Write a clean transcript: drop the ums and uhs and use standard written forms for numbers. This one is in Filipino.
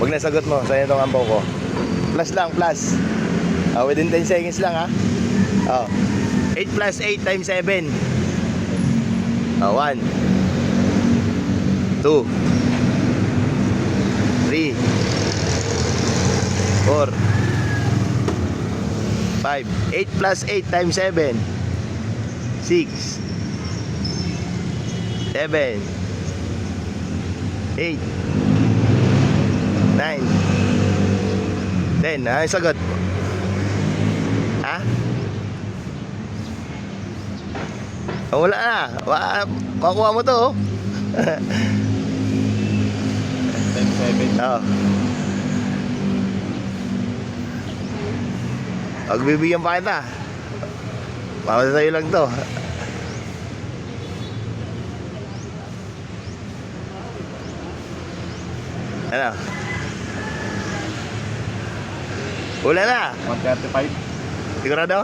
Pag nasagot mo, sa'yo itong ambaw ko. Plus lang, plus. Within 10 seconds lang ha. 8 plus 8 times 7. 1 2 3 4 5 8 plus 8 times 7 6 7 8 9 10. Ano yung sagot? Ha? Wala na. Makuha mo to. Times 7. Oo. Pagbibigyan pa kita. Para sa'yo lang to. Ano? Wala na. 135. Sigurado?